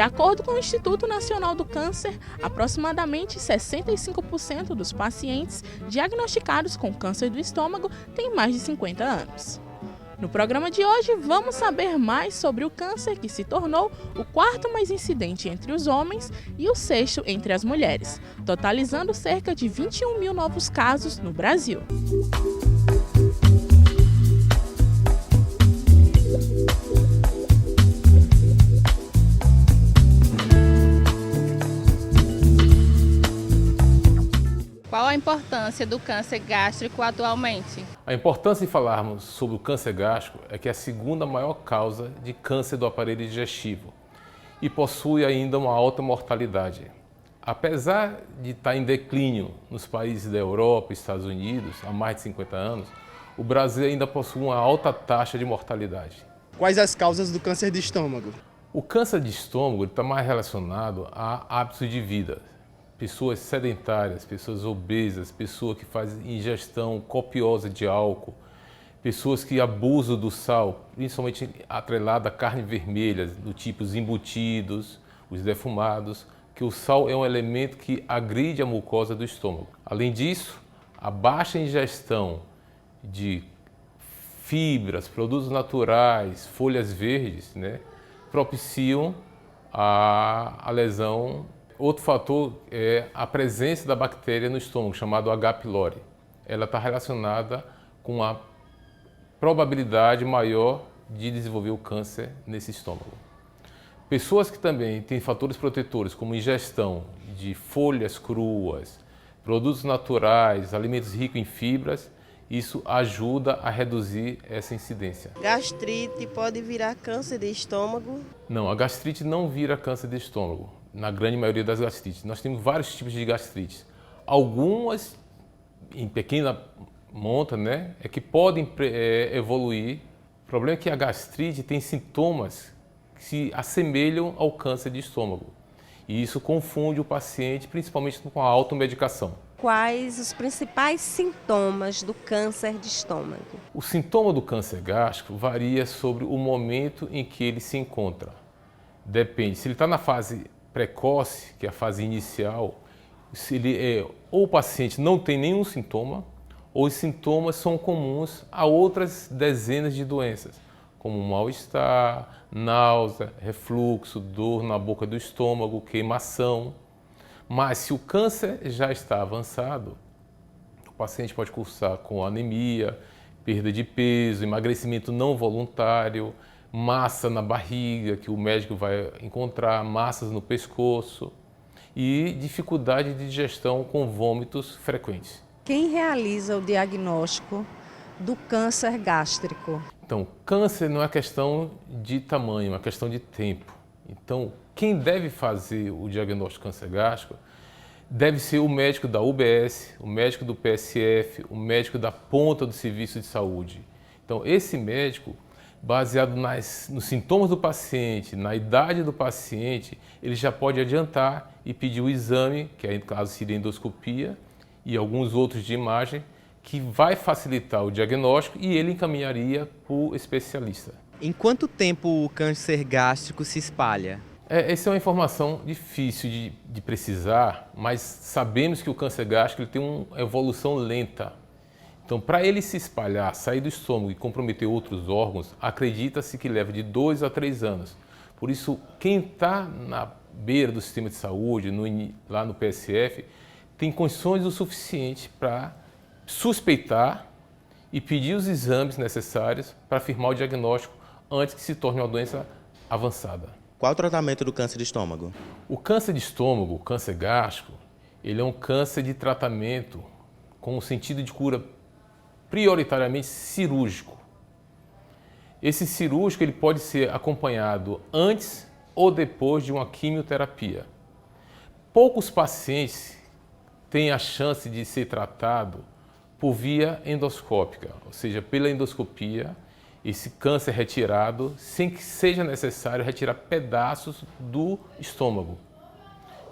De acordo com o Instituto Nacional do Câncer, aproximadamente 65% dos pacientes diagnosticados com câncer do estômago têm mais de 50 anos. No programa de hoje, vamos saber mais sobre o câncer que se tornou o quarto mais incidente entre os homens e o sexto entre as mulheres, totalizando cerca de 21 mil novos casos no Brasil. Qual a importância do câncer gástrico atualmente? A importância de falarmos sobre o câncer gástrico é que é a segunda maior causa de câncer do aparelho digestivo e possui ainda uma alta mortalidade. Apesar de estar em declínio nos países da Europa e Estados Unidos há mais de 50 anos, o Brasil ainda possui uma alta taxa de mortalidade. Quais as causas do câncer de estômago? O câncer de estômago está mais relacionado a hábitos de vida. Pessoas sedentárias, pessoas obesas, pessoas que fazem ingestão copiosa de álcool, pessoas que abusam do sal, principalmente atrelado a carne vermelha, do tipo os embutidos, os defumados, que o sal é um elemento que agride a mucosa do estômago. Além disso, a baixa ingestão de fibras, produtos naturais, folhas verdes, propiciam a lesão. Outro fator é a presença da bactéria no estômago, chamado H. pylori. Ela está relacionada com a probabilidade maior de desenvolver o câncer nesse estômago. Pessoas que também têm fatores protetores, como ingestão de folhas cruas, produtos naturais, alimentos ricos em fibras, isso ajuda a reduzir essa incidência. Gastrite pode virar câncer de estômago? Não, a gastrite não vira câncer de estômago. Na grande maioria das gastrites. Nós temos vários tipos de gastrites. Algumas, em pequena monta, é que podem evoluir. O problema é que a gastrite tem sintomas que se assemelham ao câncer de estômago. E isso confunde o paciente, principalmente com a automedicação. Quais os principais sintomas do câncer de estômago? O sintoma do câncer gástrico varia sobre o momento em que ele se encontra. Depende, se ele está na fase precoce, que é a fase inicial, ou o paciente não tem nenhum sintoma, ou os sintomas são comuns a outras dezenas de doenças, como mal-estar, náusea, refluxo, dor na boca do estômago, queimação. Mas se o câncer já está avançado, o paciente pode cursar com anemia, perda de peso, emagrecimento não voluntário, massa na barriga, que o médico vai encontrar, massas no pescoço e dificuldade de digestão com vômitos frequentes. Quem realiza o diagnóstico do câncer gástrico? Então, câncer não é questão de tamanho, é uma questão de tempo. Então, quem deve fazer o diagnóstico de câncer gástrico deve ser o médico da UBS, o médico do PSF, o médico da ponta do serviço de saúde. Então, esse médico, baseado nos sintomas do paciente, na idade do paciente, ele já pode adiantar e pedir o exame, que aí no caso seria endoscopia, e alguns outros de imagem, que vai facilitar o diagnóstico e ele encaminharia para o especialista. Em quanto tempo o câncer gástrico se espalha? Essa é uma informação difícil de precisar, mas sabemos que o câncer gástrico ele tem uma evolução lenta. Então, para ele se espalhar, sair do estômago e comprometer outros órgãos, acredita-se que leva de 2 a 3 anos. Por isso, quem está na beira do sistema de saúde, lá no PSF, tem condições o suficiente para suspeitar e pedir os exames necessários para afirmar o diagnóstico antes que se torne uma doença avançada. Qual o tratamento do câncer de estômago? O câncer de estômago, o câncer gástrico, ele é um câncer de tratamento com o sentido de cura prioritariamente cirúrgico. Esse cirúrgico ele pode ser acompanhado antes ou depois de uma quimioterapia. Poucos pacientes têm a chance de ser tratado por via endoscópica, ou seja, pela endoscopia, esse câncer é retirado sem que seja necessário retirar pedaços do estômago.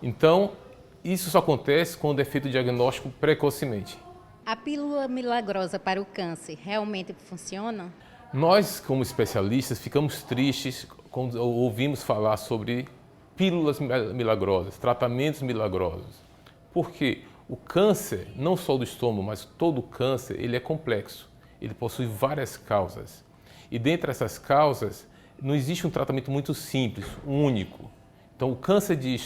Então, isso só acontece quando é feito o diagnóstico precocemente. A pílula milagrosa para o câncer realmente funciona? Nós, como especialistas, ficamos tristes quando ouvimos falar sobre pílulas milagrosas, tratamentos milagrosos. Porque o câncer, não só do estômago, mas todo o câncer, ele é complexo. Ele possui várias causas. E dentre essas causas, não existe um tratamento muito simples, único. Então, o câncer de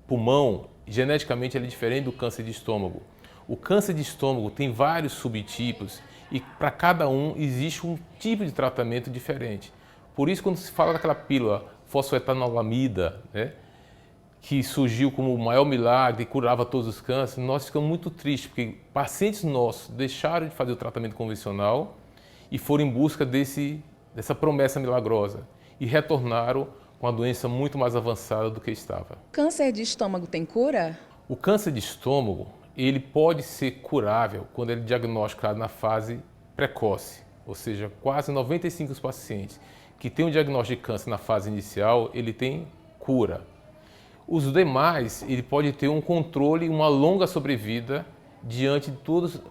pulmão, geneticamente, ele é diferente do câncer de estômago. O câncer de estômago tem vários subtipos e para cada um existe um tipo de tratamento diferente. Por isso, quando se fala daquela pílula fosfetanolamida, né, que surgiu como o maior milagre e curava todos os cânceres, nós ficamos muito tristes, porque pacientes nossos deixaram de fazer o tratamento convencional e foram em busca dessa promessa milagrosa e retornaram com a doença muito mais avançada do que estava. Câncer de estômago tem cura? O câncer de estômago, ele pode ser curável quando ele é diagnosticado na fase precoce, ou seja, quase 95% dos pacientes que têm um diagnóstico de câncer na fase inicial, ele tem cura. Os demais, ele pode ter um controle e uma longa sobrevida diante de todos os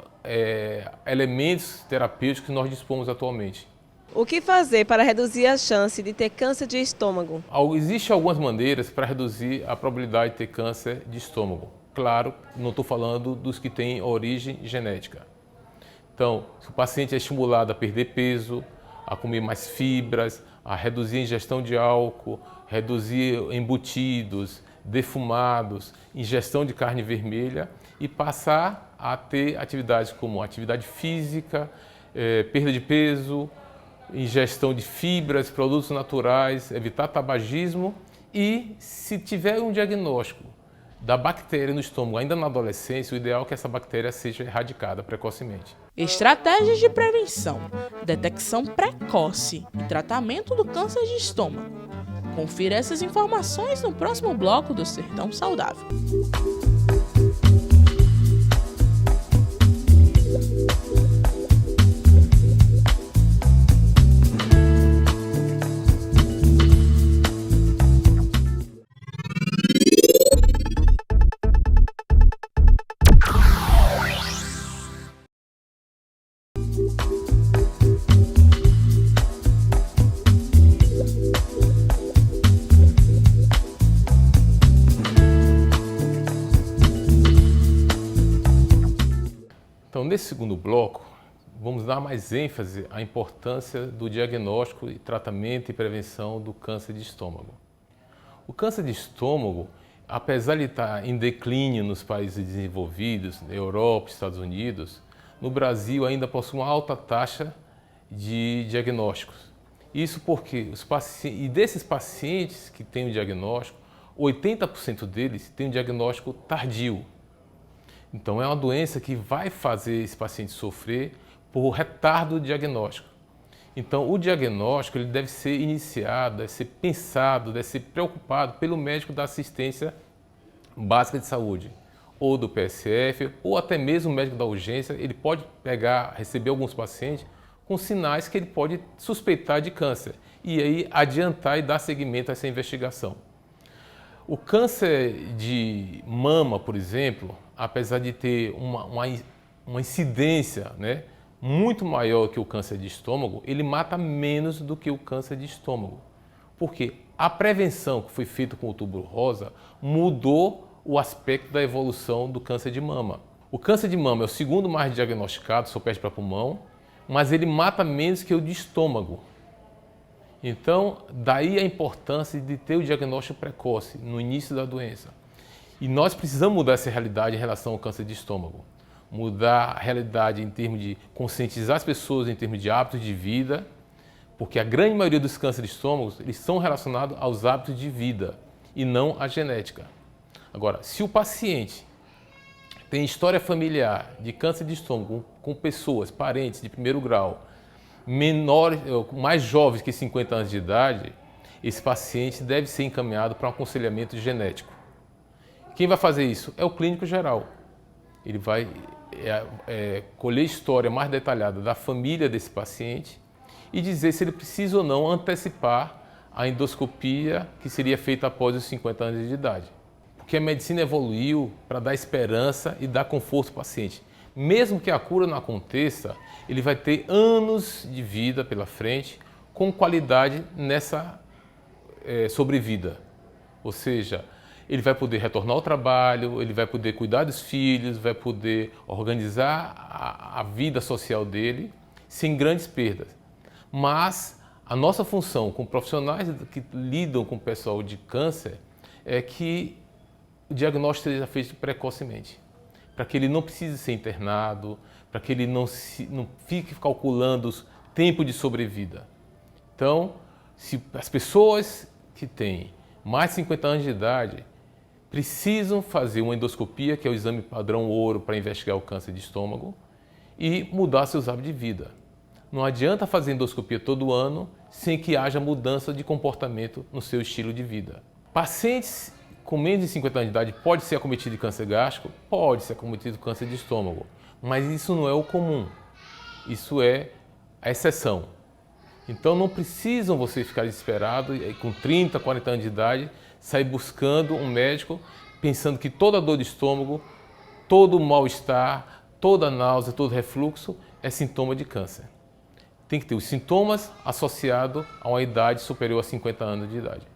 elementos terapêuticos que nós dispomos atualmente. O que fazer para reduzir a chance de ter câncer de estômago? Existem algumas maneiras para reduzir a probabilidade de ter câncer de estômago. Claro, não estou falando dos que têm origem genética. Então, se o paciente é estimulado a perder peso, a comer mais fibras, a reduzir a ingestão de álcool, reduzir embutidos, defumados, ingestão de carne vermelha e passar a ter atividades como atividade física, perda de peso, ingestão de fibras, produtos naturais, evitar tabagismo e, se tiver um diagnóstico da bactéria no estômago ainda na adolescência, o ideal é que essa bactéria seja erradicada precocemente. Estratégias de prevenção, detecção precoce e tratamento do câncer de estômago. Confira essas informações no próximo bloco do Sertão Saudável. Então, nesse segundo bloco, vamos dar mais ênfase à importância do diagnóstico, tratamento e prevenção do câncer de estômago. O câncer de estômago, apesar de estar em declínio nos países desenvolvidos, na Europa, Estados Unidos, no Brasil ainda possui uma alta taxa de diagnósticos. Isso porque desses pacientes que têm o diagnóstico, 80% deles têm um diagnóstico tardio. Então, é uma doença que vai fazer esse paciente sofrer por retardo diagnóstico. Então, o diagnóstico ele deve ser iniciado, deve ser pensado, deve ser preocupado pelo médico da assistência básica de saúde, ou do PSF, ou até mesmo o médico da urgência. Ele pode receber alguns pacientes com sinais que ele pode suspeitar de câncer e aí adiantar e dar seguimento a essa investigação. O câncer de mama, por exemplo, apesar de ter uma incidência, né, muito maior que o câncer de estômago, ele mata menos do que o câncer de estômago. Porque a prevenção que foi feita com o Outubro Rosa mudou o aspecto da evolução do câncer de mama. O câncer de mama é o segundo mais diagnosticado, só perde para pulmão, mas ele mata menos que o de estômago. Então, daí a importância de ter o diagnóstico precoce no início da doença. E nós precisamos mudar essa realidade em relação ao câncer de estômago. Mudar a realidade em termos de conscientizar as pessoas em termos de hábitos de vida, porque a grande maioria dos cânceres de estômago eles são relacionados aos hábitos de vida e não à genética. Agora, se o paciente tem história familiar de câncer de estômago com pessoas, parentes de primeiro grau, menores, mais jovens que 50 anos de idade, esse paciente deve ser encaminhado para um aconselhamento genético. Quem vai fazer isso? É o clínico geral. Ele vai colher a história mais detalhada da família desse paciente e dizer se ele precisa ou não antecipar a endoscopia que seria feita após os 50 anos de idade. Porque a medicina evoluiu para dar esperança e dar conforto ao paciente. Mesmo que a cura não aconteça, ele vai ter anos de vida pela frente com qualidade nessa sobrevida. Ou seja, ele vai poder retornar ao trabalho, ele vai poder cuidar dos filhos, vai poder organizar a vida social dele sem grandes perdas. Mas a nossa função com profissionais que lidam com o pessoal de câncer é que o diagnóstico seja feito precocemente, para que ele não precise ser internado, para que ele não fique calculando o tempo de sobrevida. Então, se as pessoas que têm mais de 50 anos de idade precisam fazer uma endoscopia, que é o exame padrão ouro para investigar o câncer de estômago, e mudar seus hábitos de vida. Não adianta fazer endoscopia todo ano sem que haja mudança de comportamento no seu estilo de vida. Pacientes com menos de 50 anos de idade pode ser acometido de câncer gástrico? Pode ser acometido de câncer de estômago, mas isso não é o comum, isso é a exceção. Então não precisam você ficar desesperado e com 30, 40 anos de idade sair buscando um médico pensando que toda dor de estômago, todo mal-estar, toda náusea, todo refluxo é sintoma de câncer. Tem que ter os sintomas associados a uma idade superior a 50 anos de idade.